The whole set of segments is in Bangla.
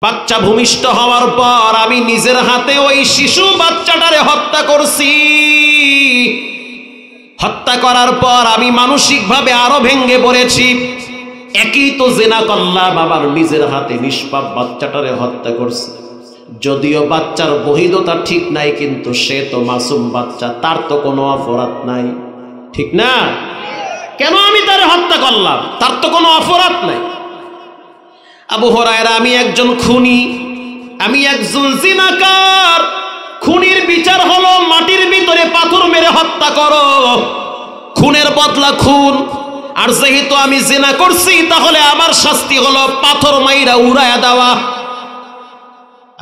বাচ্চা ভূমিষ্ঠ হওয়ার পর আমি নিজের হাতে ওই শিশু বাচ্চাটারে হত্যা করছি। হত্যা করার পর আমি মানসিকভাবে আরো ভেঙে পড়েছি। একই তো জিনা করলাম, আবার নিজের হাতে নিষ্পাপ বাচ্চাটারে হত্যা করছি। যদিও বাচ্চার বহিদতা ঠিক নাই, কিন্তু সে তো মাসুম বাচ্চা, তার তো কোনো অপরাধ নাই, ঠিক না? কেন আমি তার হত্যা করলাম? তার তো কোনো অপরাধ নাই। আবু হুরায়রা, আমি একজন খুনি, আমি একজন জিনাকার। খুনির বিচার হলো মাটির ভিতরে পাথর মেরে হত্যা করো, খুনের বদলা খুন। আর যেহেতু আমি জিনা করছি, তাহলে আমার শাস্তি হলো পাথর মাইরা উড়ায়া দেওয়া।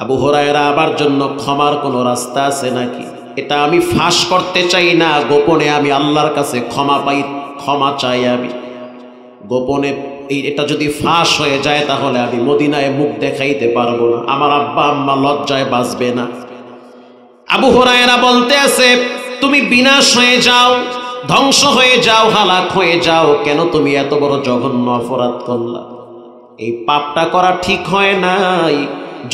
আবু হুরায়রা, আমার জন্য ক্ষমার কোনো রাস্তা আছে নাকি? এটা আমি ফাঁস করতে চাই না, গোপনে আমি আল্লাহর কাছে ক্ষমা চাই। আমি গোপনে, এটা যদি ফাঁস হয়ে যায় তাহলে আমি মদিনায় মুখ দেখাইতে পারবো না, আমার আব্বা আম্মা লজ্জায় বাঁচবে না। আবু হুরায়রা বলতে আছে, তুমি বিনাশ হয়ে যাও, ধ্বংস হয়ে যাও, হালাক হয়ে যাও। কেন তুমি এত বড় জঘন্য অপরাধ করলা? এই পাপটা করা ঠিক হয় নাই।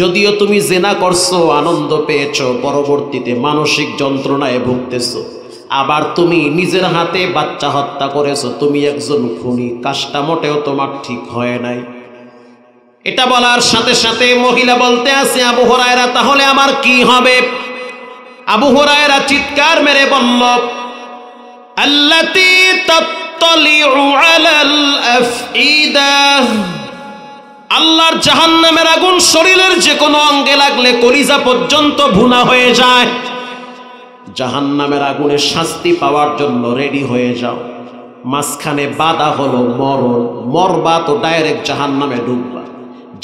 যদিও তুমি জিনা করছো, আনন্দ পেয়েছো, পরবর্তীতে মানসিক যন্ত্রণায় ভুগতেছো। আবার তুমি নিজের হাতে বাচ্চা হত্যা করেছো, তুমি একজন খুনি। কাজটা মোটেও তোমার ঠিক হয় নাই। এটা বলার সাথে সাথে মহিলা বলতে আছে, আবু হুরায়রা, তাহলে আমার কি হবে? আবু হুরায়রা চিৎকার মেরে বলল, আল্লাতী তাত্তালিউ আলাল আফইদা, আল্লাহর জাহান্নামের আগুন শরীরের যে কোনো অঙ্গে লাগলে কলিজা পর্যন্ত ভুনা হয়ে যায়। জাহান্নামের আগুনের শাস্তি পাওয়ার জন্য রেডি হয়ে যাও। মাঝখানে বাধা হলো মরণ, মরবা তো ডাইরেক্ট জাহান্নামে ডুববা।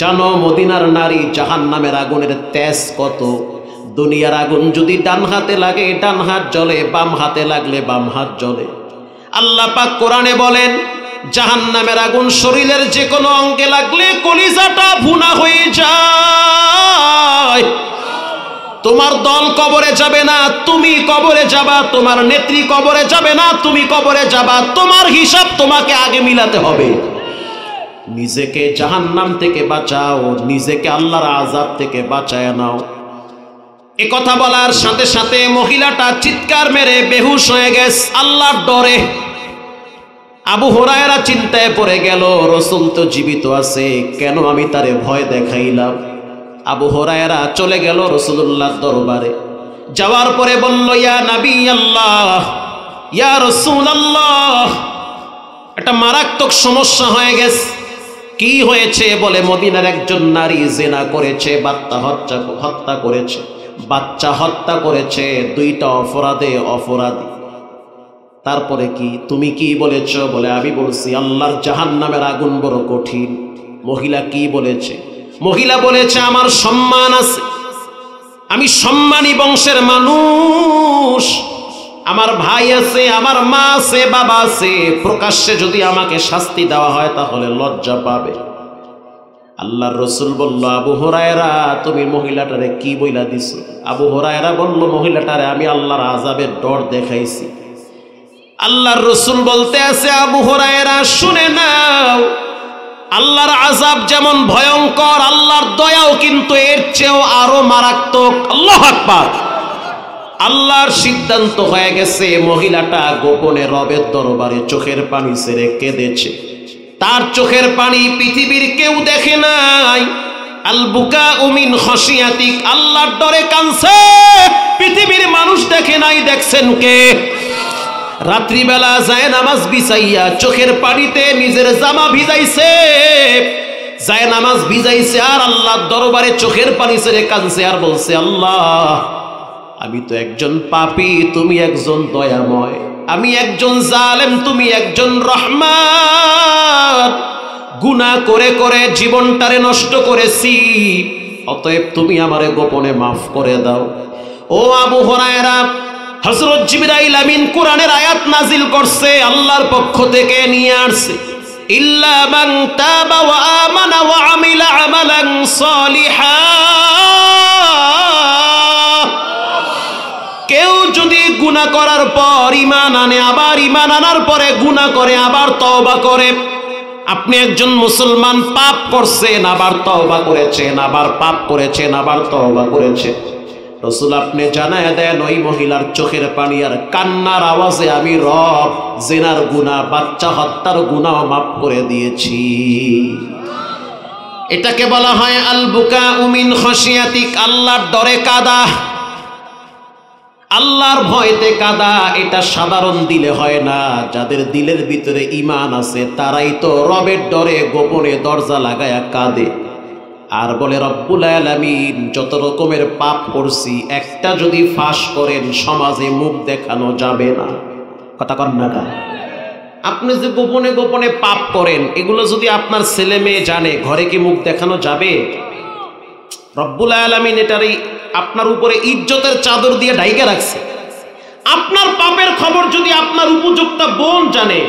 জানো মদিনার নারী জাহান্নামের আগুনের তেজ কত? দুনিয়ার আগুন যদি ডান হাতে লাগে ডান হাত জ্বলে, বাম হাতে লাগলে বাম হাত জ্বলে। আল্লাহ পাক কোরআনে বলেন, জাহান্নামের আগুন শরীরের যে কোনো অঙ্গে লাগলে কলিজাটা ভুনা হয়ে যায়। তোমার দল কবরে যাবে না, তুমি কবরে যাবা। তোমার নেত্রী কবরে যাবে না, তুমি কবরে যাবা। তোমার হিসাব তোমাকে আগে মিলাতে হবে। নিজেকে জাহান্নাম থেকে বাঁচাও, নিজেকে আল্লাহর আযাব থেকে বাঁচায় নাও। এ কথা বলার সাথে সাথে মহিলাটা চিৎকার মেরে বেহুশ হয়ে গেছে আল্লাহর ডরে। আবু হুরায়রা চিন্তায় পড়ে গেল, রাসূল তো জীবিত আছে, কেন আমি তারে ভয় দেখাইলাম? আবু হুরায়রা চলে গেল রাসূলুল্লাহর দরবারে। যাওয়ার পরে বলল, ইয়া নবী আল্লাহ, ইয়া রাসূলুল্লাহ, একটা মারাত্মক সমস্যা হয়ে গেছে। কি হয়েছে? বলে, মদিনার একজন নারী জিনা করেছে, হত্যা করেছে, বাচ্চা হত্যা করেছে, দুইটা অপরাধে অপরাধী। তারপরে কি? তুমি কি বলেছ? বলে, আমি বলছি আল্লাহর জাহান্নামের আগুন বড় কঠিন। মহিলা কি বলেছে? মহিলা বলেছে, আমার সম্মান আছে, আমি সম্মানী বংশের মানুষ, আমার ভাই আছে, আমার মা আছে, বাবা আছে, প্রকাশ্যে যদি আমাকে শাস্তি দেওয়া হয় তাহলে লজ্জা পাবে। আল্লাহর রাসূল বলল, আবু হুরায়রা, তুমি মহিলাটারে কি বইলা দিছো? আবু হুরায়রা বলল, মহিলাটারে আমি আল্লাহর আযাবের ডর দেখাইছি। আল্লাহর রাসূল বলতে আছে, আবু হুরায়রা শুনে নাও, আল্লাহর আযাব যেমন ভয়ঙ্কর, আল্লাহর দয়াও কিন্তু এর চেয়েও আরো মারাত্মক। আল্লাহু আকবার। আল্লাহর সিদ্ধান্ত হয়ে গেছে, মহিলাটা গোপনে রবের দরবারে চোখের পানি ছেড়ে কেঁদেছে। তার চোখের পানি পৃথিবীর কেউ দেখে নাই। আল বুকাউ মিন খাশিয়াতিক, আল্লাহর ডরে কাঁদছে, পৃথিবীর মানুষ দেখে নাই। দেখছেন কে? রাত্রিবেলা যায় নামাজ বিছাইয়া চোখের পানিতে নিজের জামা ভিজাইছে, যায় নামাজ ভিজাইছে, আর আল্লাহর দরবারে চোখের পানি ছেড়ে কাঁদছে আর বলছে, আল্লাহ, আমি তো একজন পাপী, তুমি একজন দয়াময়, আমি একজন জালেম, তুমি একজন রহমান। গুনাহ করে করে জীবনটারে নষ্ট করেছি, অতএব তুমি আমারে গোপনে মাফ করে দাও। ও আবু হুরায়রা, হযরত জিবরাইল আমিন কোরআনের আয়াত নাজিল করছে, আল্লাহর পক্ষ থেকে নিয়ে আসছে, ইল্লা মান তাবা ওয়া আমানা ওয়া আমিলা আমালান সালিহা। কেউ যদি গুনাহ করার পর ঈমান আনে, আবার ঈমান আনার পরে গুনাহ করে, আবার তওবা করে, আপনি একজন মুসলমান, পাপ করছেন আবার তওবা করেছেন, আবার পাপ করেছেন আবার তওবা করেছেন। রাসূল আপনি জানায় দেন ওই মহিলার চোখের পানি আর কান্নার আওয়াজে আমি রব জিনার গুনাহ, বাচ্চা হত্যার গুনাহ মাফ করে দিয়েছি। এটাকে বলা হয় আল বুকাউ মিন খাশিয়াতিক, আল্লাহর ডরে কাঁদা, আল্লাহর ভয়তে কাঁদা। এটা সাধারণ দিলে হয় না, যাদের দিলের ভিতরে ঈমান আছে তারাই তো রবের ডরে গোপনে দরজা লাগায়া কাঁদে আর বলে রব্বুল আলামিন যত রকমের পাপ করছি একটা যদি ফাঁস করেন সমাজে মুখ দেখানো যাবে না। কথা কন না কা? আপনি যে গোপনে গোপনে পাপ করেন এগুলো যদি আপনার ছেলে মেয়ে জানে, ঘরে কি মুখ দেখানো যাবে? রব্বুল আলামিন এটারই আপনার উপরে ইজ্জতের চাদর দিয়ে ঢাইকে রাখছে। আপনার পাপের খবর যদি আপনার উপযুক্তা বোন জানে,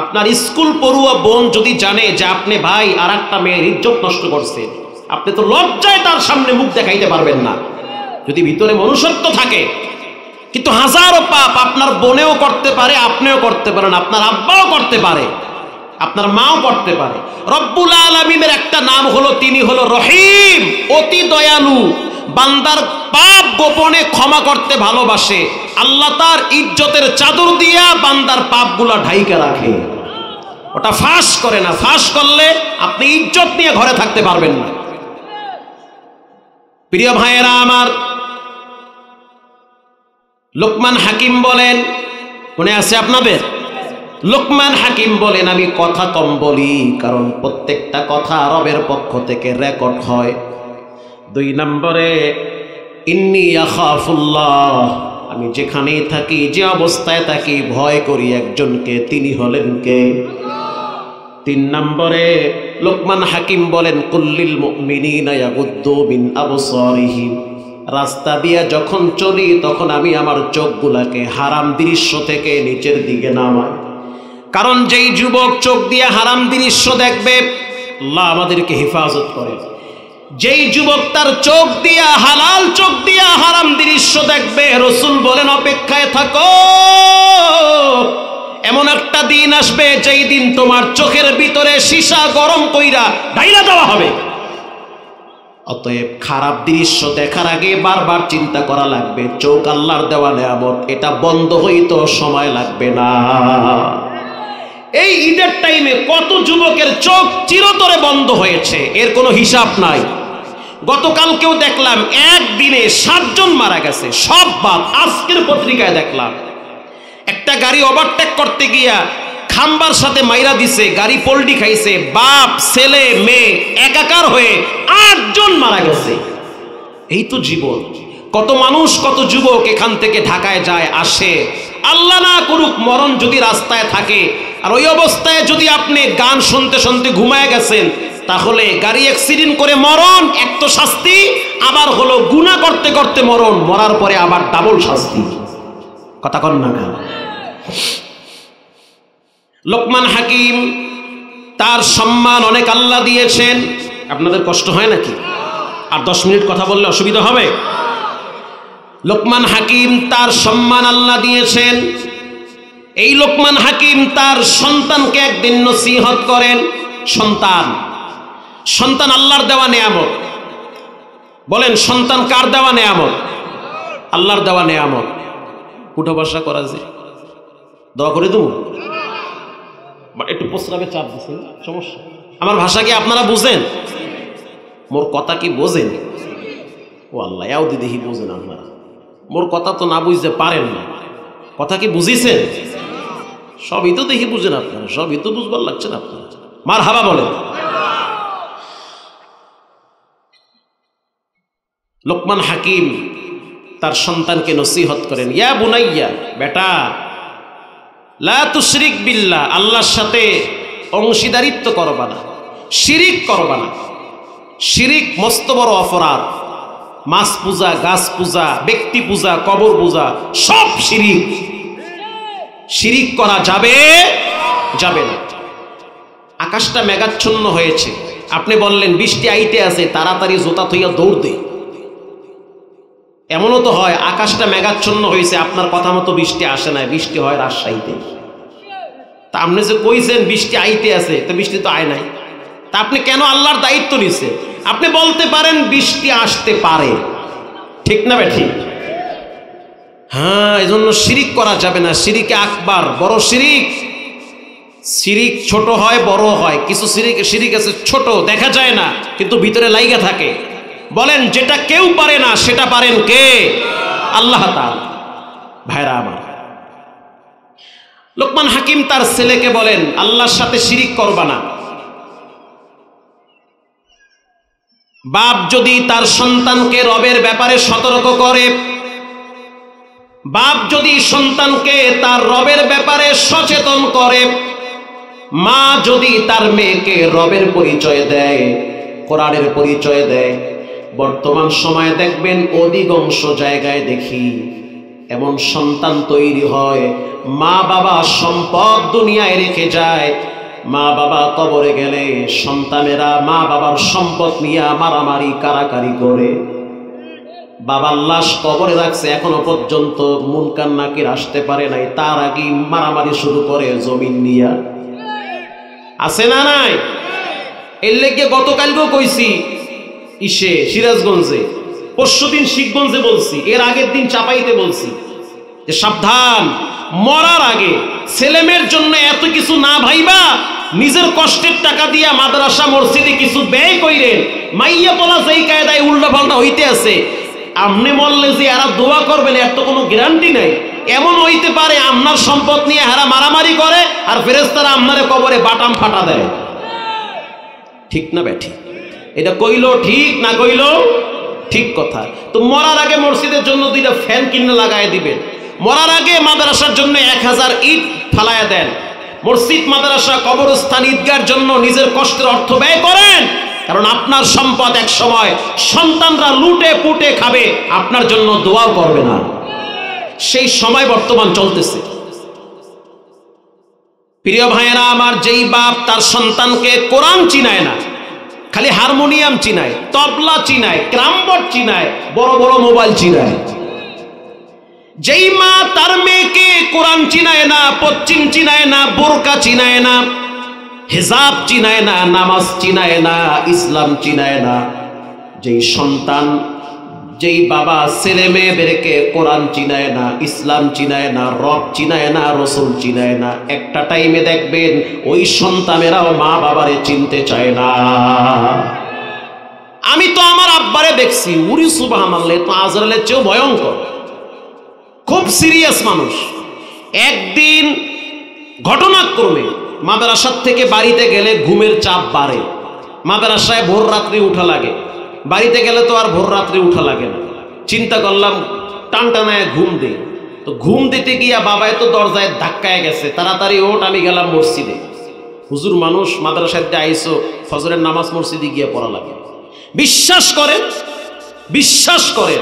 আপনার স্কুল পড়ুয়া বোন যদি জানে যে আপনি ভাই আর একটা মেয়ের ইজ্জত নষ্ট করছে, আপনি তো লজ্জায় তার সামনে মুখ দেখাইতে পারবেন না যদি ভিতরে মনুষ্যত্ব থাকে। কিন্তু হাজারো পাপ আপনার বোনেও করতে পারে, আপনিও করতে পারেন, আপনার আব্বাও করতে পারে, আপনার মাও করতে পারে। রব্বুল আলামিনের একটা নাম হলো, তিনি হলো রহিম, অতি দয়ালু। বান্দার পাপ গোপনে ক্ষমা করতে ভালোবাসে। আল্লাহ তার ইজ্জতের চাদর দিয়া বান্দার পাপগুলা ঢাইকে রাখে, ওটা ফাঁস করে না। ফাঁস করলে আপনি ইজ্জত নিয়ে ঘরে থাকতে পারবেন না। প্রিয় ভাইয়েরা আমার, লোকমান হাকিম বলেন, মনে আছে আপনাদের? লোকমান হাকিম বলেন আমি কথা কম বলি, কারণ প্রত্যেকটা কথা রবের পক্ষ থেকে রেকর্ড হয়। 2 নম্বরে ইন্নী আখাফুল্লাহ, আমি যেখানেই থাকি যে অবস্থায় থাকি ভয় করি একজনকে, তিনি হলেন কে? 3 নম্বরে লোকমান হাকিম বলেন কুল্লিল মুমিনিনা ইয়াগুদ্দু মিন আবসারিহিম, রাস্তা দিয়ে যখন চলি তখন আমি আমার চোখগুলাকে হারাম দৃশ্য থেকে নিচের দিকে নামাই। কারণ যেই যুবক চোখ দিয়ে হারাম দৃশ্য দেখবে, আল্লাহ আমাদেরকে হেফাজত করে, যেই যুবক তার চোখ দিয়া হালাল চোখ দিয়া হারাম দৃশ্য দেখবে, রাসূল বলেন অপেক্ষায় থাকো, এমন একটা দিন আসবে যেই দিন তোমার চোখের ভিতরে সীসা গরম কইরা ঢাইলা দেওয়া হবে। অতএব খারাপ দৃশ্য দেখার আগে বারবার চিন্তা করা লাগবে, চোখ আল্লাহর দেওয়া নেয়ামত, এটা বন্ধ হইতে সময় লাগবে না। এই ঈদের টাইমে কত যুবকের চোখ চিরতরে বন্ধ হয়েছে, এর কোনো হিসাব নাই। গতকালকেও দেখলাম একদিনে 7 জন মারা গেছে, সব বাদ। আজকের পত্রিকায় দেখলাম একটা গাড়ি ওভারটেক করতে গিয়া খাম্বার সাথে মাইরা দিছে, গাড়ি পল্টি খাইছে, বাপ ছেলে মেয়ে একাকার হয়ে 8 জন মারা গেছে। এই তো জীবন। কত মানুষ কত যুবক এখান থেকে ঢাকায় যায় আসে, আল্লাহ না করুক মরণ যদি রাস্তায় থাকে, আর ওই অবস্থায় যদি আপনি গান শুনতে শুনতে ঘুমায় গেছেন, তাহলে গাড়ি অ্যাক্সিডেন্ট করে মরণ এক তো শাস্তি, আবার হলো গুনাহ করতে করতে মরণ, মরার পরে আবার ডাবল শাস্তি। কথা কন না? লোকমান হাকিম, তার সম্মান অনেক আল্লাহ দিয়েছেন। আপনাদের কষ্ট হয় নাকি? আর 10 মিনিট কথা বললে অসুবিধা হবে? লোকমান হাকিম, তার সম্মান আল্লাহ দিয়েছেন। এই লোকমান হাকিম তার সন্তানকে একদিন নসিহত করেন। সন্তান আল্লাহর দেওয়া নেয়ামত। বলেন সন্তান কার দেওয়া নেয়ামত? আল্লাহর দেওয়া নেয়ামত। উঠো বসা করা যায়, দোয়া করে দেবো। একটু প্রস্রাবে চাপ দিচ্ছেন, সমস্যা। আমার ভাষা কি আপনারা বুঝেন? মোর কথা কি বোঝেন? ও আল্লাহ, এও দিদি বোঝেন আপনারা। মোর কথা তো না বুঝতে পারেন না, কথা কি বুঝিছেন? সবই তো দেখি বুঝেন আপনারা, সবই তো বুঝবার লাগছেন আপনারা। মার হাবা বলেন। লোকমান হাকিম তার সন্তানকে নসিহত করেন, ইয়া বুনাইয়া, বেটা, লা তুশরিক বিল্লাহ, আল্লাহর সাথে অংশীদারিত্ব করবা না, শিরিক করবা না। শিরিক মস্ত বড় অপরাধ। মাছ পূজা, গাছ পূজা, ব্যক্তি পূজা, কবর পূজা, সব শিরিক। শিরিক করা যাবে যাবে না। আকাশটা মেঘাচ্ছন্ন হয়েছে, আপনি বললেন বৃষ্টি আইতে আছে, তাড়াতাড়ি জোতা থইয়া দৌড় দে। এমনও তো হয় আকাশটা মেঘাচ্ছন্ন হয়েছে, আপনার কথা মতো বৃষ্টি আসে না, বৃষ্টি হয় রাজশাহীতে। তা আপনি যে কইছেন বৃষ্টি আইতে আছে, তো বৃষ্টি তো আয় নাই, তা আপনি কেন আল্লাহর দায়িত্ব নিছেন? আপনি বলতে পারেন বৃষ্টি আসতে পারে, ঠিক না ঠিক? হ্যাঁ, এজন্য শিরিক করা যাবে না। শিরিকে আকবার, বড় শিরিক। শিরিক ছোট হয় বড় হয়, কিছু শিরিক আছে ছোট দেখা যায় না কিন্তু ভিতরে লাইগা থাকে। বলেন যেটা কেউ পারে না সেটা পারেন কে? আল্লাহ তাআলা। ভাইরা আমার, লোকমান হাকিম তার ছেলেকে বলেন আল্লাহর সাথে শিরিক করবা না। বাপ যদি তার সন্তানকে রবের ব্যাপারে সতর্ক করে, বাপ যদি সন্তানকে তার রবের ব্যাপারে সচেতন করে, মা যদি তার মেয়েকে রবের পরিচয় দেয়, কোরআনের পরিচয় দেয়, বর্তমান সময়ে দেখবেন অধিকাংশ জায়গায় দেখি এমন সন্তান তৈরি হয়, মা বাবা সম্পদ দুনিয়ায় রেখে যায়, মা বাবা কবরে গেলে সন্তানেরা মা বাবার সম্পদ নিয়ে মারামারি কারাকারি করে। বাবার লাশ কবরে রাখছে, এখনো পর্যন্ত মুনকার নাকির আসতে পারে নাই, তার আগে মারামারি শুরু করে জমিন নিয়া। আছে না নাই? এর লেগে গতকালকেও কইছি সিরাজগঞ্জে, পরশুদিন শিবগঞ্জে বলছি, এর আগের দিন চাপাইতে বলছি যে সাবধান, মরার আগে ছেলেমেয়ের জন্য এত কিছু না ভাইবা, নিজের কষ্টের টাকা দিয়া মাদ্রাসা মসজিদে কিছু ব্যয় কইরেন। মাইয়া পোলা যেই কায়দায় উল্টা পাল্টা হইতে আছে, আপনি মরলে যে এরা দোয়া করবেন এর তো কোনো গ্যারান্টি নাই। এমন হইতে পারে আপনার সম্পদ নিয়ে এরা মারামারি করে আর ফেরেশতারা আপনারে কবরে বাটাম ফাটা দেয়। ঠিক না ব্যাঠি? এটা কইলো ঠিক না কইলো ঠিক কথা। তো মরার আগে মসজিদের জন্য 2টা ফ্যান কিনে লাগায় দিবেন, মরার আগে মাদ্রাসার জন্য 1000 ইট ফালায়া দেন, মসজিদ মাদ্রাসা কবরস্থান ঈদগার জন্য নিজের কষ্টের অর্থ ব্যয় করেন, কারণ আপনার সম্পদ এক সময় সন্তানরা লুটে পুটে খাবে, আপনার জন্য দোয়াও করবে না। সেই সময় বর্তমান চলতেছে। প্রিয় ভাইয়েরা আমার, যেই বাপ তার সন্তানকে কোরআন চিনায় না, খালি হারমোনিয়াম চিনায়, তবলা চিনায়, ক্রামবোর্ড চিনায়, বড় বড় মোবাইল চিনায়, যেই মা তার মেয়েকে কোরআন চিনায় না, পশ্চিম চিনায় না, বোরকা চিনায় না, হিজাব চিনায় না, নামাজ চিনায় না, ইসলাম চিনায় না, যেই সন্তান, যেই বাবা ছেলে মেয়েদেরকে কোরআন চিনায় না, ইসলাম চিনায় না, রব চিনায় না, রসুল চিনায় না, একটা টাইমে দেখবেন ওই সন্তানেরাও মা বাবারে চিনতে চায় না। আমি তো আমার আব্বারে দেখছি, উরি সুবহানাল্লাহ, তো আজরালের চেয়েও ভয়ঙ্কর, খুব সিরিয়াস মানুষ। একদিন ঘটনাক্রমে মাদ্রাসার থেকে বাড়িতে গেলে ঘুমের চাপ বাড়ে, মাদ্রাসায় ভোর রাত্রি উঠা লাগে, বাড়িতে গেলে তো আর ভোর রাত্রি উঠা লাগে না। চিন্তা করলাম টানটানায় ঘুম দে, তো ঘুম দিতে গিয়া বাবায় তো দরজায় ধাক্কায় গেছে, তাড়াতাড়ি ওঠ, আমি গেলাম মসজিদে। হুজুর মানুষ, মাদ্রাসায় আইসো, ফজরের নামাজ মসজিদে গিয়ে পড়া লাগে। বিশ্বাস করেন, বিশ্বাস করেন,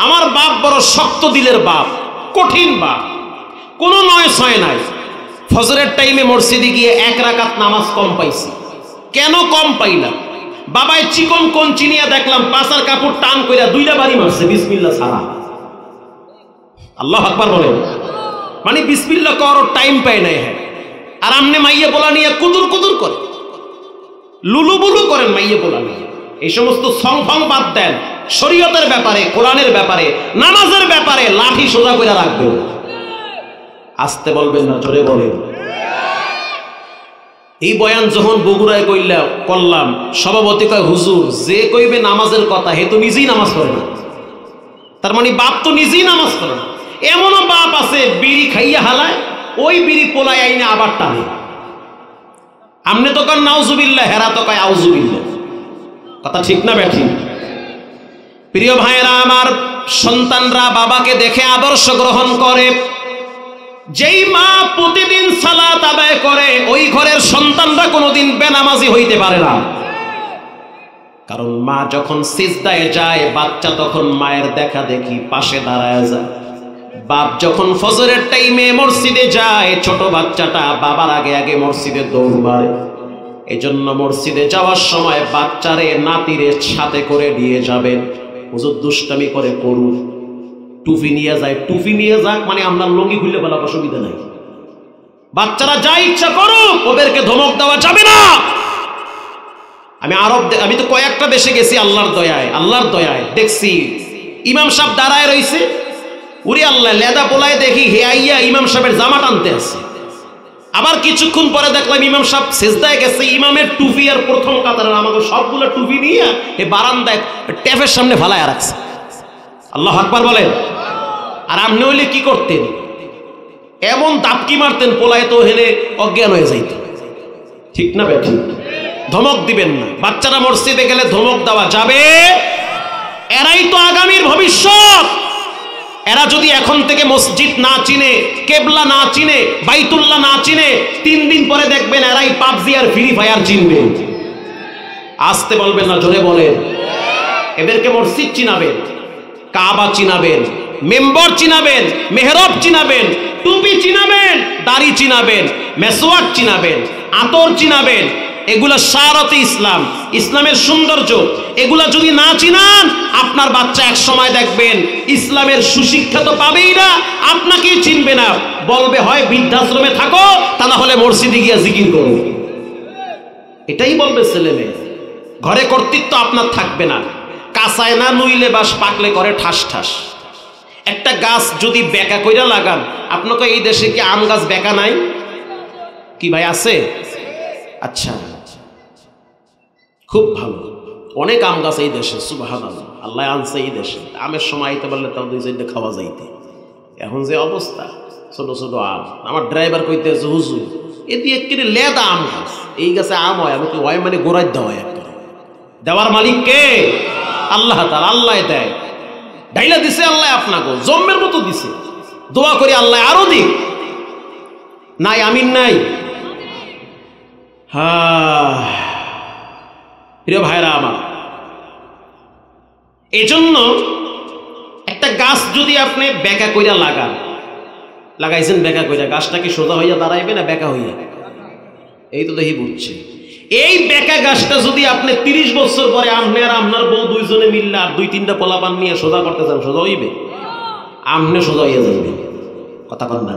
আমার বাপ বড় শক্ত দিলের বাপ, কঠিন বাপ, কোনো 9-6 নাই। ফজরের টাইমে মসজিদে গিয়ে 1 রাকাত নামাজ কম পাইছি। কেন কম পাইলাম? বাবায় চিকন কোন চিনিয়া দেখলাম পাশার কাপড় টান কইরা 2টা বাড়ি মারছে বিসমিল্লাহ ছাড়া। আল্লাহু আকবার বলেন। মানে বিসমিল্লাহ করার টাইম পায় নাই। হ্যাঁ, আর আমনে মাইয়া বলা নিয়ে কুদুর কুদুর করে, লুলু বুলু করেন মাইয়া বলা নিয়ে। এই সমস্ত সং ফং বাদ দেন, শরীয়তের ব্যাপারে, কোরআনের ব্যাপারে, নামাজের ব্যাপারে লাঠি সোজা করে রাখবেন। আসতে বলবেন না, জোরে বলেন। এই বয়ান যখন বগুড়ায় করলাম, সভাপতি কয় হুজুর যে কইবে নামাজের কথা হে তো নিজেই নামাজ পড়ে না। তার মানে বাপ তো নিজেই নামাজ পড়ে না। এমনও বাপ আছে বিড়ি খাইয়া হালায়, ওই বিড়ি পোলায় আইনে আবার টানে। আমনে তো কন নাউজুবিল্লাহ, হেরা তো কয় আউজুবিল্লাহ। কথা ঠিক না ব্যাঠিক? প্রিয় ভাইয়েরা আমার, সন্তানরা বাবাকে দেখে আদর্শ গ্রহণ করে। যেই মা প্রতিদিন সালাত আদায় করে, ওই ঘরের সন্তানরা কোনোদিন বেনামাজি হইতে পারে না। কারণ মা যখন সিজদায় যায়, বাচ্চা তখন মায়ের দেখা দেখি পাশে দাঁড়ায় যায়। বাপ যখন ফজরের টাইমে মসজিদে যায়, ছোট বাচ্চাটা বাবার আগে আগে মসজিদে দৌড় মারে। এজন্য মসজিদে যাওয়ার সময় বাচ্চারে নাতিরে সাথে করে নিয়ে যাবেন। হুজুর দুষ্টামি করে করুন, টুপি নিয়ে যায়, টুপি নিয়ে যাক, মানে আপনার লঙ্গি খুললে বলা অসুবিধা নাই। বাচ্চারা যা ইচ্ছা করুক, ওদেরকে ধমক দেওয়া যাবে না। আমি তো কয়েকটা দেশে গেছি, আল্লাহর দয়ায় দেখছি ইমাম সাহেব দাঁড়ায় রইছে, উরি আল্লাহ লেদা পোলায় দেখি হে আইয়া ইমাম সাহেবের জামা টানতে আছে। আবার কিছুক্ষণ পরে দেখলাম ইমাম সাহেব সেজদায় গেছে, ইমামের টুপি আর প্রথম কাতারের আমাকে সবগুলো টুপি নিয়ে এই বারান্দায় ট্যাপের সামনে ফালায় রাখছে। আল্লাহু আকবার বলেন। আর আপনি হইলে কি করতেন? এমন দাপকি মারতেন, পোলায় তো হেলে অজ্ঞান হয়ে যাইত। ঠিক না বেঠিক? ধমক দিবেন না। বাচ্চারা মসজিদে গেলে ধমক দেওয়া যাবে? এরাই তো আগামীর ভবিষ্যৎ। এরা যদি এখন থেকে মসজিদ না চিনে, কেবলা না চিনে, বাইতুল্লাহ না চিনে, 3 দিন পরে দেখবেন এরাই পাবজি আর ফ্রি ফায়ার চিনবে। আসতে বলবেন না, জোরে বলেন। এদেরকে মসজিদ চিনাবেন, কাবা চিনাবেন, মেম্বর চিনাবেন, মেহরাব চিনাবেন, টুপি চিনাবেন, দাড়ি চিনাবেন, মেসওয়াক চিনাবেন, আতর চিনাবেন। এগুলা সারতে ইসলাম, ইসলামের সৌন্দর্য। এগুলা যদি না চিনান, আপনার বাচ্চা এক সময় দেখবেন ইসলামের সুশিক্ষা তো পাবেই না, আপনাকেই চিনবে না। বলবে হয় বৃদ্ধাশ্রমে থাকো, তা না হলে মসজিদে গিয়ে জিকির করো। এটাই বলবে ছেলে মেয়ে। ঘরে কর্তৃত্ব আপনার থাকবে না। কাঁচায় না নুইলে বাস, পাকলে করে ঠাস ঠাস। একটা গাছ যদি বেকা কইরা লাগান, আপনাকে এই দেশে কি আম গাছ বেকা নাই? কি ভাই আছে? আচ্ছা, খুব ভালো, অনেক আম গাছ এই দেশে, সুবহানাল্লাহ। আল্লাহ আনছে এই দেশে। আমের সময় আইতে পারলে তাও 2-4টা খাওয়া যাইতে। এখন যে অবস্থা, ছোট ছোট আম। আমার ড্রাইভার কইতেছে, হুজুর এটি একেবারে লেদা আম গাছ, এই গাছে আম হয়। আমি হয় মানে গোড়ায় দেওয়া, একটা দেওয়ার মালিক কে? আল্লাহ তাআলা। আল্লাহ দেয়, ডাইলা দিছে আল্লাহ, আপনাকে জম্মের মতো দিছে। দোয়া করি আল্লাহ আরো দিক। নাই আমিন নাই? প্রিয় ভাইরা আমার, এজন্য একটা গাছ যদি আপনি বেকা কইরা লাগাইছেন, বেকা কইরা, গাছটা কি সোজা হইয়া দাঁড়াইবে না বেকা হইয়া? এই তো দেখি বুঝছে। এই বেকা গাছটা যদি আপনি 30 বছর পরে আপনি আর আপনার বউ দুইজনে মিললে আর 2-3টা পোলাপান নিয়ে সোজা করতে চান, সোজা হইবে? আপনি সোজা হইয়া যাইবেন। কথা কন না?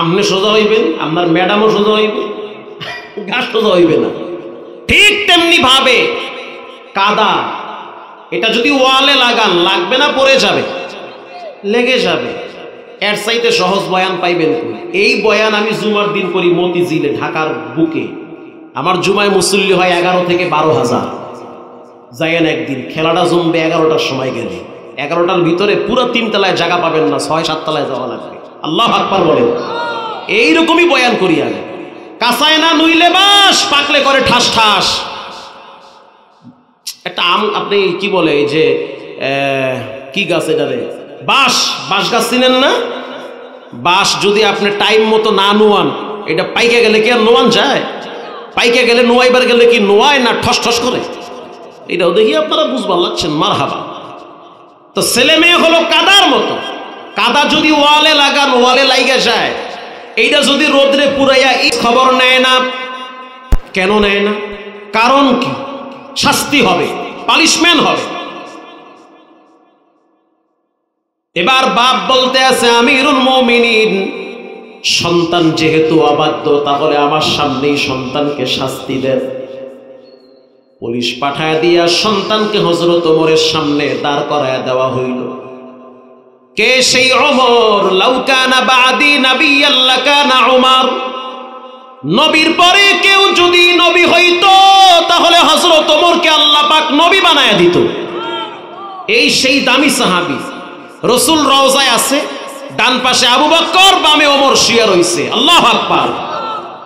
আপনি সোজা হইবেন, আপনার ম্যাডামও সোজা হইবে, গাছ সোজা হইবে না। ঠিক তেমনি ভাবে কাদা, এটা যদি ওয়ালে লাগান, লাগবে না, পড়ে যাবে, লেগে যাবে। এর চাইতে সহজ বয়ান পাইবেন? এই বয়ান আমি জুমার দিন করি মতিঝিলে, ঢাকার বুকে। আমার জুমায় মুসল্লি হয় 11 থেকে 12,000। যাইয়েন একদিন, খেলাটা জমবে 11টার সময় গেলে। 11টার ভিতরে পুরো 3 তলায় জায়গা পাবেন না, 6-7 তলায় যাওয়া লাগবে। আল্লাহু আকবার বলেন। এইরকমই বয়ান করি আমি। কাঁচায় না নুইলে বাস, পাকলে করে ঠাস ঠাস। একটা আম, আপনি কি বলে, এই যে কি গাছ এটারে, বাঁশ গাছ চিনেন না? বাঁশ যদি আপনি টাইম মতো না নোয়ান, এটা পাইকে গেলে কি আর নোয়ান যায়? পাইকে গেলে, নোয়াইবার গেলে কি নোয়ায় না ঠস ঠস করে? এটাও দেখি আপনারা বুঝবার লাগছেন। মারহাবা। তো ছেলে মেয়ে হলো কাদার মতো। কাদা যদি ওয়ালে লাগান, ওয়ালে লাইগা যায়। এইটা যদি রোদ্রে পুরাইয়া খবর নেয় না। কেন নেয় না? কারণ কি? শাস্তি হবে, পানিশমেন্ট হবে। এবার বাপ বলতে আছে, আমিরুল মুমিনিন, সন্তান যেহেতু অবাধ্য, তাহলে আমার সামনেই সন্তানকে শাস্তি দেন। পুলিশ পাঠায় দিয়া সন্তানকে হযরত ওমরের সামনে দাঁড় করায় দেওয়া হইল। কে সেই ওমর? লাউ কানা বাদি নাবিয়্যান লাকানা ওমর। নবীর পরে কেউ যদি নবী হইতো, তাহলে হযরত ওমরকে আল্লাহ পাক নবী বানায়া দিত। এই সেই দামি সাহাবী। রাসূল রওজায় আছে, ডান পাশে আবু বকর, বামে ওমর শুয়ে রইছে। আল্লাহু আকবার।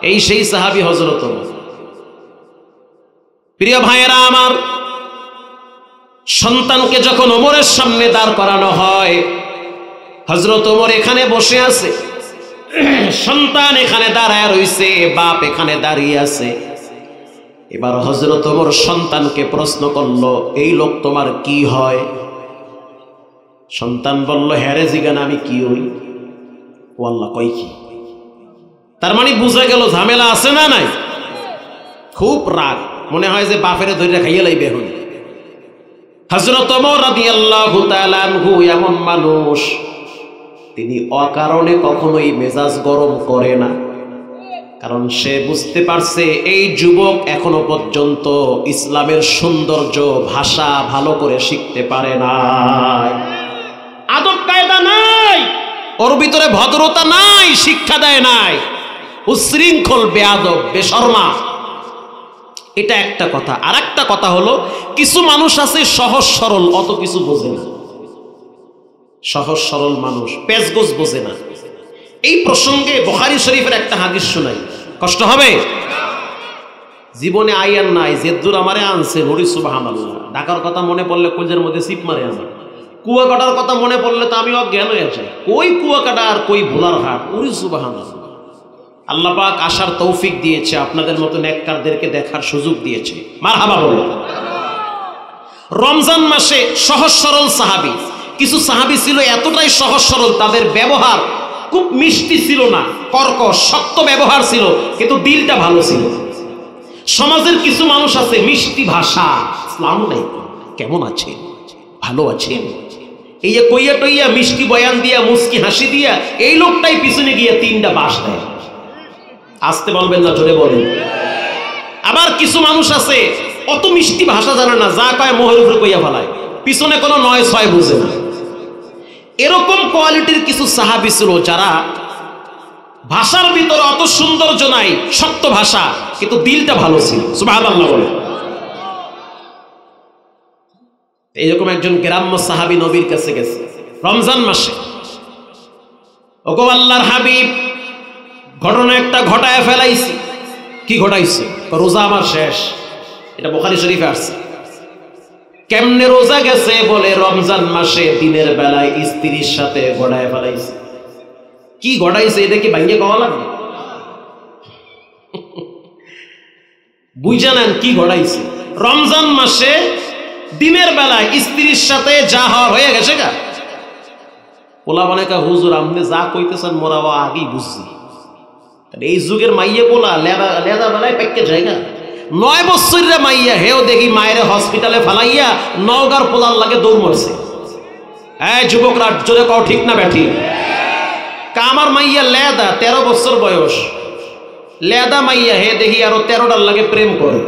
এই সেই সাহাবী হযরত ওমর। প্রিয় ভাইয়েরা আমার, সন্তানকে যখন ওমরের সামনে দাঁড় করানো হয়, হযরত ওমর এখানে বসে আছে, সন্তান এখানে দাঁড়ায় রইছে, বাপ এখানে দাঁড়িয়ে আছে। এবার হযরত ওমর সন্তানকে প্রশ্ন করলো, এই লোক তোমার কি হয়? সন্তান বলল, হ্যারে জিগান, আমি কি হই? ও আল্লাহ, কই কি? তার মানে বুঝা গেল ঝামেলা আছে না নাই? খুব রাগ, মনে হয় যে বাপেরে ধরে খাইয়ে লাইবে এখন। হযরত ওমর রাদিয়াল্লাহু তাআলা আনহু এমন মানুষ, তিনি অকারণে কখনোই মেজাজ গরম করে না। কারণ সে বুঝতে পারছে এই যুবক এখনো পর্যন্ত ইসলামের সৌন্দর্য ভাষা ভালো করে শিখতে পারে নাই, আদব কায়দা নাই, ওর ভিতরে ভদ্রতা নাই, শিক্ষা দেয় নাই, উশৃঙ্খল, বেয়াদব, বেশরমা। এটা একটা কথা। আর একটা কথা হলো, কিছু মানুষ আছে সহজ সরল, অত কিছু বোঝে না। সহজ সরল মানুষ পেশগোছ বোঝে না। এই প্রসঙ্গে বুখারী শরীফের একটা হাদিস শোনাই, কষ্ট হবে? জীবনে আইয়ার নাই, জেদ্দুর আমারে আনছে, হরি সুবহানাল্লাহ। ঢাকার কথা মনে পড়লে কলজের মধ্যে সিপ মারে আমার। কুয়াকাটার কথা মনে পড়লে তো আমি অজ্ঞান হয়ে যাই। কই কুয়াকাটা আর কই ভোলার হাট, হরি সুবহানাল্লাহ। আল্লাহ পাক আসার তৌফিক দিয়েছে, আপনাদের মতো নেককারদেরকে দেখার সুযোগ দিয়েছে। মারহাবা বলুন। রমজান মাসে সহজ সরল সাহাবী, কিছু সাহাবী ছিল এতটাই সহজ সরল, তাদের ব্যবহার খুব মিষ্টি ছিল না, কর্কশ শক্ত ব্যবহার ছিল, কিন্তু দিলটা ভালো ছিল। সমাজের কিছু মানুষ আছে মিষ্টি ভাষা, আসসালামু আলাইকুম, কেমন আছেন, ভালো আছেন, এই যে কইয়া টইয়া মিষ্টি বয়ান দিয়া মুস্কি হাসি দিয়া এই লোকটাই পিছনে গিয়ে তিনটা বাস দেয়। আসতে বলবেন না, জোরে বলেন। আবার কিছু মানুষ আছে অত মিষ্টি ভাষা জানে না, যা কয় মোহের উপরে কইয়া ফেলায়, পিছনে কোনো নয় ছয় বুঝে না। এরকম কোয়ালিটির কিছু সাহাবী ছিল যারা ভাষার ভিতরে অত সৌন্দর্য নাই, শক্ত ভাষা, কিন্তু দিলটা ভালো ছিল। সুবহানাল্লাহ বলে। এইরকম একজন গ্রাম্য সাহাবী নবীর কাছে গেছে রমজান মাসে। ওগো আল্লাহর হাবিব, ঘটনা একটা ঘটায় ফেলাইছি। কি ঘটাইছে? রোজা আমার শেষ। এটা বুখারী শরীফে আসছে। কেমনে রোজা গেছে? বলে রমজান মাসে দিনের বেলায় স্ত্রীর সাথে ঘটায় ফেলাইছে। কি ঘটাইছে এটা কি ভাঙ্গে কওয়া লাগবে? বুঝা নেন কি ঘটাইছে। রমজান মাসে দিনের বেলায় স্ত্রীর সাথে যা হয়ে গেছে গা। পোলা মানে কা হুজুর আপনি যা কইতেছেন মোরা আগেই বুঝছি। এই যুগের মাইয়া পোলা লেদা বেলায় পেকে জায়গা। 9 বছরের মাইয়া হেও দেখি মায়ের হসপিটালে ফালাইয়া নওগাঁর পোলার লাগে দৌড় মরছে। হ্যাঁ যুবকরা জোরে কও ঠিক না ব্যাঠি? কামার মাইয়া লেদা 13 বছর বয়স, লেদা মাইয়া হে দেখি আরো 13টার লাগে প্রেম করে।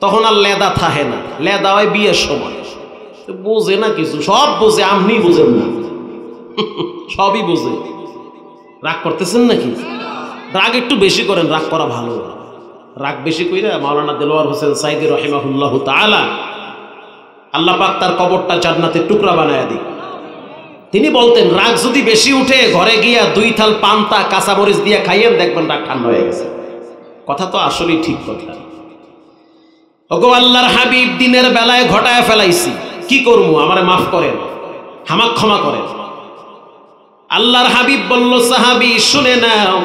তখন আর লেদা থাহে না, লেদা হয় বিয়ের সময়। বোঝে না কিছু, সব বোঝে, আপনি বুঝেন না, সবই বোঝে। রাগ করতেছেন নাকি? রাগ একটু বেশি করেন, রাগ করা ভালো। রাগ বেশি কইরা মাওলানা দেলোয়ার হোসেন সাইদি রাহিমাহুল্লাহু তাআলা, আল্লাহ পাক তার কবরটা জান্নাতের টুকরা বানায়া দিক। তিনি বলতেন, রাগ যদি বেশি উঠে ঘরে গিয়া 2 থাল পান্তা কাঁচামরিচ দিয়ে খাইয়েন, দেখবেন রাগ ঠান্ডা হয়ে গেছে। কথা তো আসলেই ঠিক কথা। ওগো আল্লাহর হাবিব, দিনের বেলায় ঘটায় ফেলাইছি, কি করবো, আমারে মাফ করেন, হামাক ক্ষমা করেন। আল্লাহর হাবিব বলল, সাহাবী শুনে নাও,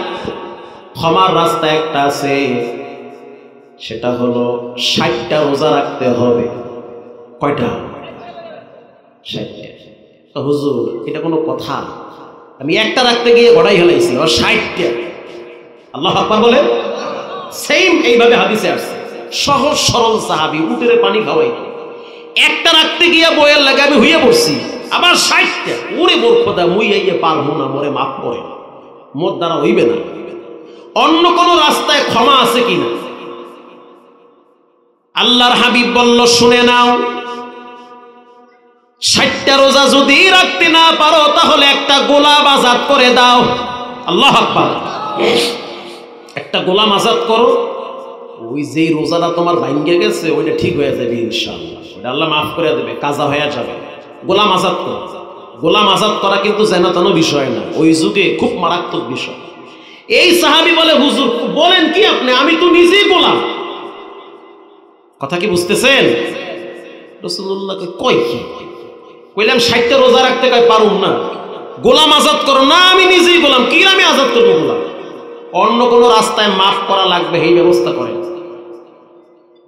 ক্ষমার রাস্তা একটা আছে, সেটা হলো 60টা রোজা রাখতে হবে। কয়টা? 60টা। হুজুর এটা কোনো কথা? আমি একটা রাখতে গিয়ে ঘটাই ফেলাইছি, আর 60টা। আল্লাহু আকবার বলে। সেম এইভাবে হাদিসে আসছে। সহজ সরল সাহাবী, উটের পানি খাওয়াই, একটা রাখতে গিয়া বইয়ের লাগে আমি হইয়া পড়ছি, আবার 60টা। ওরে মূর্খতা, মুই আইয়ে পারবো না, মোরে মাফ করে, মোর দ্বারা হইবে না। অন্য কোন রাস্তায় ক্ষমা আছে কিনা? আল্লাহর হাবিব বলল, শুনে নাও, 60টা রোজা যদি রাখতে না পারো তাহলে একটা গোলাম আজাদ করে দাও। আল্লাহু আকবার। একটা গোলাম আজাদ করো, ওই যে রোজাটা তোমার ভাঙ্গে গেছে ওইটা ঠিক হয়ে যাবে ইনশাআল্লাহ, ওইটা আল্লাহ মাফ করে দেবে, কাজা হয়ে যাবে। গোলাম আজাদ করো। গোলাম আজাদ করা কিন্তু যেন বিষয় না, ওই যুগে খুব মারাত্মক বিষয়। এই সাহাবী বলে, হুজুর বলেন কি আপনি, আমি তো নিজেই গোলাম। কথা কি বুঝতেছেন? রাসূলুল্লাহকে কই কি কইলাম, 60টা রোজা রাখতে কয় পারুম না, গোলাম আজাদ করো। না, আমি নিজেই গোলাম, কি আমি আজাদ করবো গোলাম? অন্য কোন রাস্তায় মাফ করা লাগবে, এই ব্যবস্থা করেন।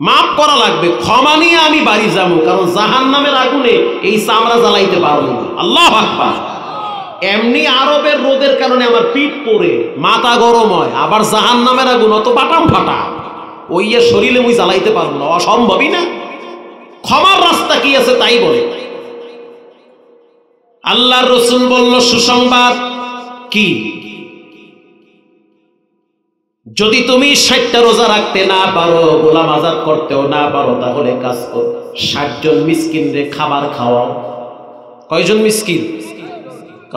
মাফ করা লাগবে, ক্ষমা নিয়ে আমি বাড়ি যাবো, কারণ জাহান্নামের আগুনে এই চামড়া জ্বালাইতে পারবো না। আল্লাহু আকবার। এমনি আরবের রোদের কারণে আমার পিঠ পড়ে মাথা গরম হয়, আবার জাহান্নামের আগুন অত বাটাম ফাটা, ওই শরীরে মুই জ্বালাইতে পারবো না, অসম্ভবই না। ক্ষমার রাস্তা কি আছে তাই বলে। আল্লাহর রাসূল বলল, সুসংবাদ কি? যদি তুমি 60টা রোজা রাখতে না পারো, গোলাম আজাদ করতেও না পারো, তাহলে কাজ করো, 60 জন মিসকিনরে খাবার খাওয়াও। কয়জন মিসকিন?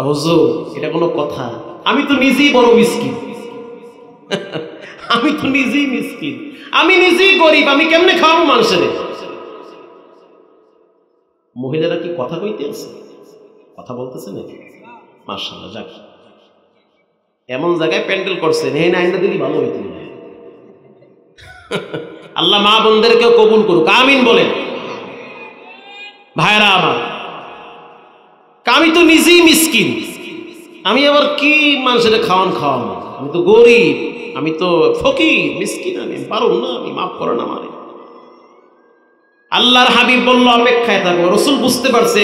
হুজুর এটা কোনো কথা? আমি তো নিজেই বড় মিসকিন। আমি তো নিজেই মিসকিন, আমি নিজেই গরিব, আমি কেমনে খাওয়াবো মানুষের? মহিলারা কি কথা কইতে আছে? কথা বলতেছে নাকি? মাশাআল্লাহ, যাক, এমন জায়গায় প্যান্ডেল করছেন, এই আইনটা দিলি ভালো হইতো। আল্লাহ মা বোনদেরকেও কবুল করুক, আমিন বলেন। ভাইরা আমার, আমি তো নিজেই মিসকিন, আমি আবার কি মানুষের খাওয়ানো? আমি তো গরিব, আমি তো ফকির, মিসকিন, আমি পারব না, আমি মাফ করেন আমারে। আল্লাহর হাবিব বলল অপেক্ষায় থাকো। রসুল বুঝতে পারছে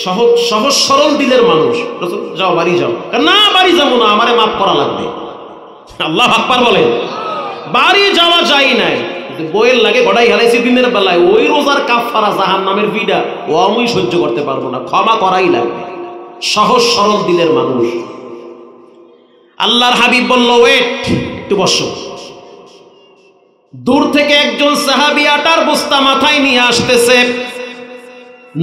সহজ সহজ সরল দিলের মানুষ। রসুল যাও বাড়ি যাও। না, বাড়ি যাবো না, আমারে মাফ করা লাগবে। আল্লাহু আকবার বলেন। বাড়ি যাওয়া যায় নাই, বইয়ের লাগে গড়াই হারাইছি দিনের বেলায়, ওই রোজার কাফারা জাহান্নামের বিড়া ও আমি সহ্য করতে পারবো না, ক্ষমা করাই লাগবে। সহজ সরল দিলের মানুষ। আল্লাহর হাবিব বলল ওয়েট, একটু বসো। দূর থেকে একজন সাহাবী আটার বস্তা মাথায় নিয়ে আসতেছে।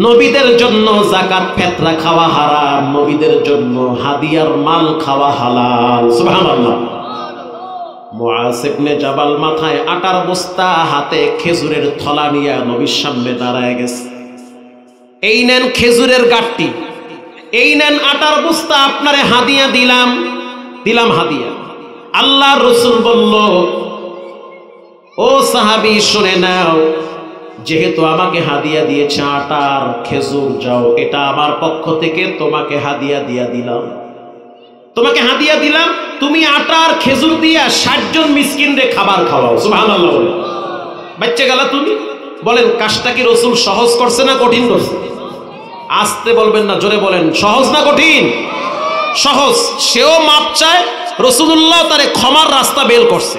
নবীদের জন্য যাকাত ফিতরা খাওয়া হারাম, নবীদের জন্য হাদিয়ার মাল খাওয়া হালাল। সুবহানাল্লাহ। মুআজ ইবনে জাবাল মাথায় আটার বস্তা, হাতে খেজুরের থলা নিয়ে নবীর সামনে দাঁড়ায় গেছে। এই নেন খেজুরের গাঁটটি, এই নেন আটার বস্তা, আপনারে হাদিয়া দিলাম হাদিয়া। আল্লাহর রাসূল বলল ও সাহাবী শুনে নাও, যেহেতু আমাকে হাদিয়া দিয়েছে আটার খেজুর, যাও এটা আমার পক্ষ থেকে তোমাকে হাদিয়া দিলাম, তোমাকে হাদিয়া দিলাম, তুমি আটার খেজুর দিয়া 60 জন মিসকিনরে খাবার খাওয়াও। সুবহানাল্লাহ বলেন। বাচ্চা গেলা তুমি বলেন, কাজটা কি রাসূল সহজ করছে না কঠিন করছে? আস্তে বলবেন না, জোরে বলেন, সহজ না কঠিন? সহজ। সেও মাপ চায়, রাসূলুল্লাহ তারে ক্ষমার রাস্তা বের করছে।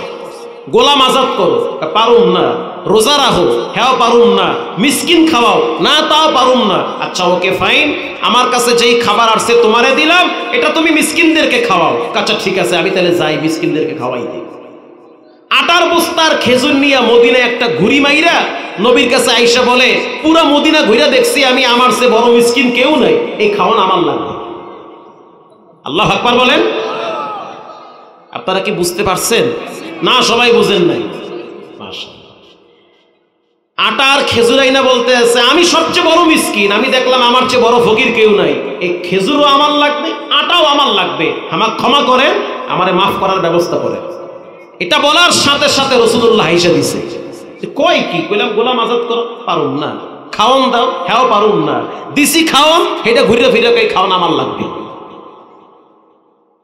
গোলাম আজাদ করো, পারুম না। রোজা রাখো, হ্যাঁ পারুম না। মিসকিন খাওয়াও, না তাও পারুম না। আচ্ছা ওকে ফাইন, আমার কাছে যেই খাবার আসছে তোমারে দিলাম, এটা তুমি মিসকিনদেরকে খাওয়াও। আচ্ছা ঠিক আছে, আমি তাহলে যাই মিসকিনদেরকে খাওয়াই দিই। আটার বস্তার খেজুর নিয়ে মদিনায় একটা ঘুরি মাইরা নবীর কাছে আইসা বলে, পুরা মদিনা ঘুরে দেখছি আমি, আমার চেয়ে বড় মিসকিন কেউ নাই, এই খাওয়ান আমার লাগবে। আল্লাহু আকবার বলেন। আপনারা কি বুঝতে পারছেন? না, সবাই বুঝেন নাই। আটার খেজুর আইনা বলতে আছে, আমি সবচেয়ে বড় মিসকিন, আমি দেখলাম আমার চেয়ে বড় ফকির কেউ নাই, এই খেজুরও আমার লাগবে, আটাও আমার লাগবে, আমাকে ক্ষমা করেন, আমারে মাফ করার ব্যবস্থা করেন। এটা বলার সাথে সাথে রাসূলুল্লাহ আইসা দিছে। কয় কি? কইলাম গোলাম আজাদ করো, পারুম না। খাওন দাও, হ্যাঁ পারুম না। দিছি খাওন, এটা ঘুরে ফিরে কই খাওন আমার লাগবে।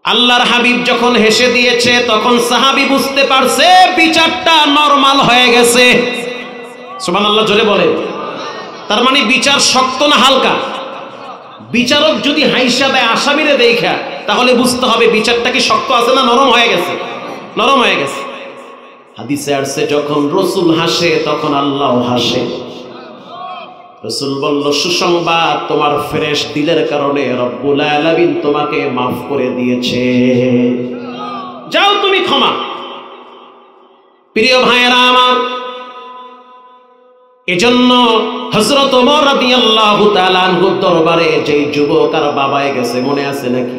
আল্লাহর হাবিব যখন হেসে দিয়েছে, তখন সাহাবী বুঝতে পারছে বিচারটা নরমাল হয়ে গেছে। সুবহানাল্লাহ, জোরে বলে। তার মানে বিচার শক্ত না হালকা? বিচারক যদি হাইসা দেয় আসামিরে দেখা, তাহলে বুঝতে হবে বিচারটা কি শক্ত আছে না নরম হয়ে গেছে? নরম হয়ে গেছে। হাদিসে আসছে, যখন রাসূল হাসে তখন আল্লাহ হাসে। রাসূল বলল, সুসংবাদ, তোমার ফ্রেশ দিলের কারণে রব্বুল আলামিন তোমাকে মাফ করে দিয়েছে, যাও তুমি ক্ষমা। প্রিয় ভাইয়েরা আমার, এজন্য হযরত ওমর রাদিয়াল্লাহু তাআলা আনহুর দরবারে যেই যুবক আর বাবায় গেছে, মনে আছে নাকি?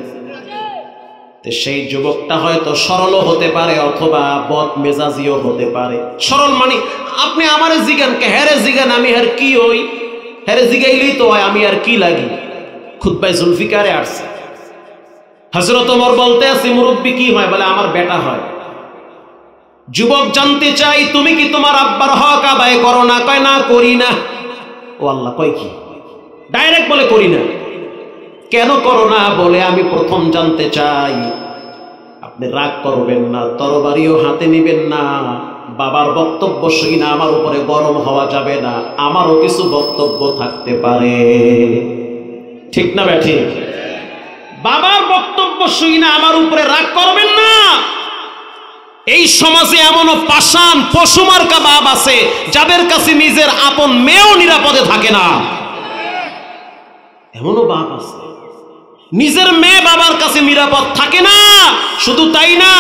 সেই যুবকটা হয়তো সরলও হতে পারে অথবা বদ মেজাজিও হতে পারে। সরল মানে আপনি আমারে জিগান কে, হেরে জিগান, আমি আর কি হই, হেরে জিগাইলেই তো হয়, আমি আর কি লাগি। খুতবায় জুলফিকারে আসছে, হযরত ওমর বলতে আছে, মুরব্বি কি হয়? বলে আমার বেটা হয়। যুবক জানতে চাই, তুমি কি তোমার আব্বার হক আদায় করো না? কয় না, করি না। ও আল্লাহ, কয় কি? ডাইরেক্ট বলে করি না। কেন করো না? বলে আমি প্রথম জানতে চাই। আপনি রাগ করবেন না, তরবারিও হাতে নেবেন না, বাবার বক্তব্য শুই না আমার উপরে গরম হওয়া যাবে না, আমারও কিছু বক্তব্য থাকতে পারে, ঠিক না ব্যাঠি? বাবার বক্তব্য শুই না আমার উপরে রাগ করবেন না। এই সমাজে এমনও পাষাণ পশুমার্কা বাপ আছে যাদের কাছে নিজের আপন মেয়েও নিরাপদে থাকে না, এমনও বাপ আছে। নিজের মেয়ে বাবার কাছে নিরাপদ থাকে না। শুধু তাই না,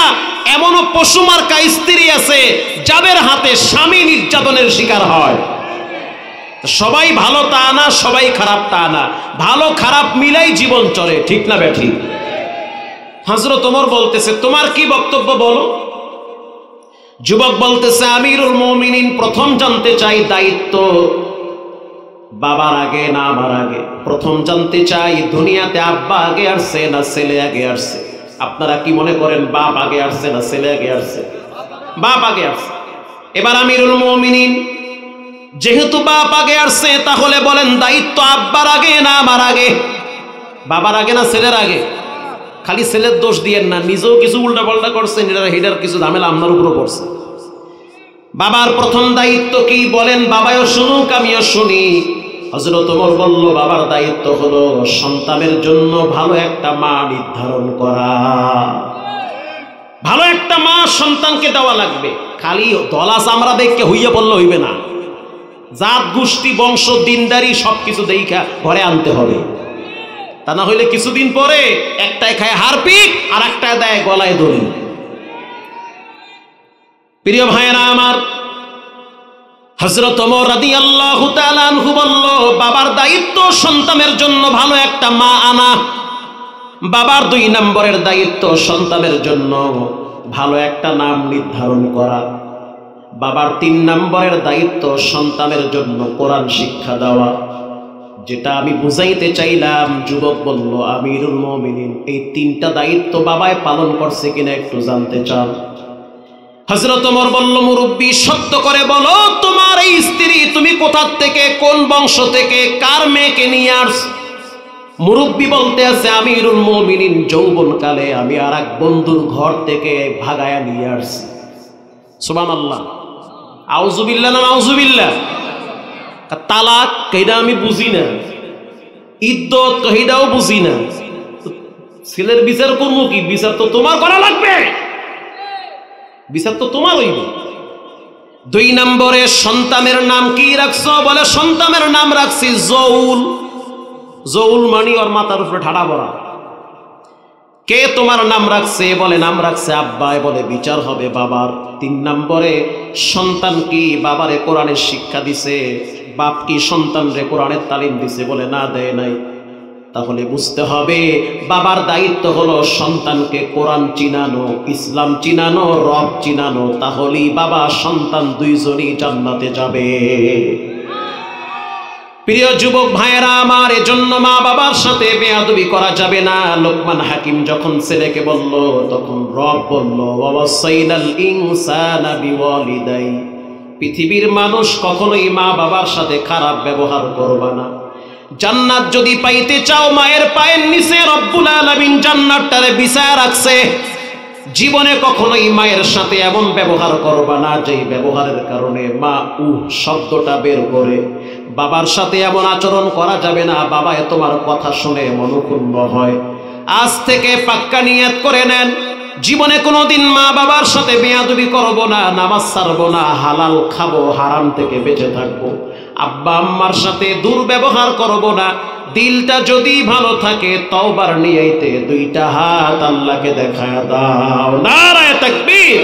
এমনও পশুমার্কা স্ত্রী আছে যাদের হাতে স্বামী নির্যাতনের শিকার হয়। সবাই ভালো তা না, সবাই খারাপ তা না, ভালো খারাপ মিলাই জীবন চলে, ঠিক না বেঠিক? হযরত ওমর বলতেছে, তোমার কি বক্তব্য বলো? যুবক বলতেছে, আমিরুল মুমিনিন, প্রথম জানতে চাই দায়িত্ব বাবার আগে না আমার আগে? প্রথম জানতে চাই দুনিয়াতে আব্বা আগে আসছে না ছেলে আগে আসছে? আপনারা কি মনে করেন, বাপ আগে আসছে না ছেলে আগে আসছে? বাপ আগে আসছে। এবার আমিরুল মুমিনিন, যেহেতু বাপ আগে আসছে, তাহলে বলেন দায়িত্ব আব্বার আগে না আমার আগে? বাবার আগে না ছেলের আগে? খালি ছেলের দোষ দিয়েন না, নিজেও কিছু উল্টা পাল্টা করছেন, এটার কিছু ঝামেলা আপনার উপরও পড়ছে। বাবার প্রথম দায়িত্ব কি বলেন? বাবাও শুনুক, আমিও শুনি। হযরত ওমর বলল, বাবার দায়িত্ব হলো সন্তানের জন্য ভালো একটা মা নির্ধারণ করা। ভালো একটা মা সন্তানকে দেওয়া লাগবে। খালি দলা চামড়া দেখে হইয়া বললে হইবে না, জাত গোষ্ঠী বংশ দিনদারি সবকিছু দেখা ঘরে আনতে হবে। তা না হইলে কিছুদিন পরে একটাই খায় হারপিক আর একটাই দেয় গলায় দড়ি। প্রিয় ভাইয়েরা আমার, হযরত ওমর রাদিয়াল্লাহু তাআলা আনহু বলল, বাবার দায়িত্ব সন্তানের জন্য ভালো একটা মা আনা। বাবার 2 নম্বরের দায়িত্ব সন্তানের জন্য ভালো একটা নাম নির্ধারণ করা। বাবার 3 নম্বরের দায়িত্ব সন্তানের জন্য কোরআন শিক্ষা দেওয়া। যেটা আমি বুঝাইতে চাইলাম, যুবক বলল, আমিরুল মুমিনিন, এই 3টা দায়িত্ব বাবায় পালন করছে কিনা একটু জানতে চান? হযরত ওমর বলল, মুরব্বি, সত্য করে বলো, তোমার এই স্ত্রী তুমি কোথা থেকে, কোন বংশ থেকে, কার মেয়েকে নিয়ে আসছো? মুরব্বি বলতে আছে, আমিরুল মুমিনিন, যৌবনকালে আমি আর এক বন্ধুর ঘর থেকে ভাগায়া নিয়ে আসছি। সুবহানাল্লাহ। আউযুবিল্লাহ না নাউযুবিল্লাহ? তালাক কইটা আমি বুঝি না, ইদ্যত কইটাও বুঝি না। ছেলের বিচার করবো কি? বিচার তো তোমার করা লাগবে, বিচার তো তোমার হইব। 2 নম্বরে সন্তানের নাম কি রাখছো? বলে সন্তানের নাম রাখছি জৌল। জৌল মানে ওর মাথার উপরে ঠাডা পড়া। কে তোমার নাম রাখছে? বলে নাম রাখছে আব্বাই। বলে বিচার হবে বাবার। 3 নম্বরে সন্তান কি বাবারে কোরআনের শিক্ষা দিছে? বাপ কি সন্তানরে কোরআনের তালিম দিছে? বলে না, দেয় নাই। তাহলে বুঝতে হবে বাবার দায়িত্ব হলো সন্তানকে কোরআন চিনানো, ইসলাম চিনানো, রব চিনানো। তাহলেই বাবা সন্তান দুইজনই জান্নাতে যাবে। প্রিয় যুবক ভাইয়েরা আমার, এজন্য মা বাবার সাথে বেয়াদবি করা যাবে না। লোকমান হাকিম যখন ছেলেকে বলল, তখন রব বলল, ওয়াসাইনাল ইনসানা বিওয়ালিদাই, পৃথিবীর মানুষ কখনোই মা বাবার সাথে খারাপ ব্যবহার করবে না। জান্নাত যদি পাইতে চাও, মায়ের পায়ের নিচে রব্বুল আলামিন জান্নাতটারে বিছায়া রাখছে। জীবনে কখনোই মায়ের সাথে এমন ব্যবহার করবা না যেই ব্যবহারের কারণে মা শব্দটা বের করে। বাবার সাথে এমন আচরণ করা যাবে না বাবায় তোমার কথা শুনে মনক্ষুণ্ণ হয়। আজ থেকে পাক্কা নিয়ত করে নেন, জীবনে কোনোদিন মা বাবার সাথে বেয়াদবি করব না, নামাজ ছাড়বো না, হালাল খাবো, হারাম থেকে বেঁচে থাকবো। আব্বা আম্মার সাথে দুর্ব্যবহার করব না। দিলটা যদি ভালো থাকে, তওবার নিয়তে 2টা হাত আল্লাহকে দেখায় দাও। নারায়ে তাকবীর।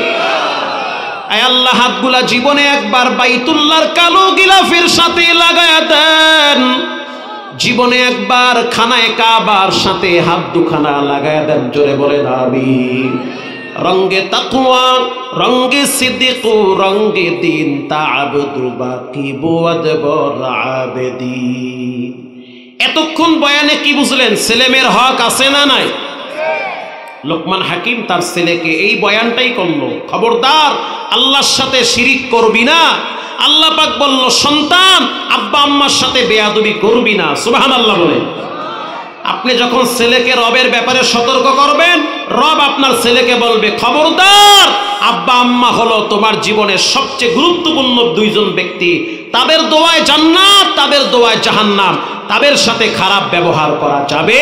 আয় আল্লাহ, হাতগুলা জীবনে একবার বাইতুল্লাহর কালো গিলাফের সাথে লাগায়া দেন। জীবনে একবার খানায়ে কাবার সাথে হাত দুখানা লাগায়া দেন। জোরে বলেন আমিন। রঙ্গে তাকওয়া, রঙ্গে সিদ্দিক, রঙ্গে দিন, তা'আবুদু বাকি বুয়াদবর আবেদিন। এতক্ষণ বয়ানে কি বুঝলেন? ছেলেমেয়ের হক আছে না নাই? লোকমান হাকিম তার ছেলেকে এই বয়ানটাই করলো, খবরদার আল্লাহর সাথে শিরিক করবি না। আল্লাহ পাক বলল, সন্তান আব্বা আম্মার সাথে বেয়াদবি করবি না। সুবহানাল্লাহ বলে। আপনি যখন ছেলেকে রবের ব্যাপারে সতর্ক করবেন, রব আপনার ছেলেকে বলবে, খবরদার, আব্বা আম্মা হলো তোমার জীবনের সবচেয়ে গুরুত্বপূর্ণ 2জন ব্যক্তি। তাদের দোয়ায় জান্নাত, তাদের দোয়ায় জাহান্নাম। তাদের সাথে খারাপ ব্যবহার করা যাবে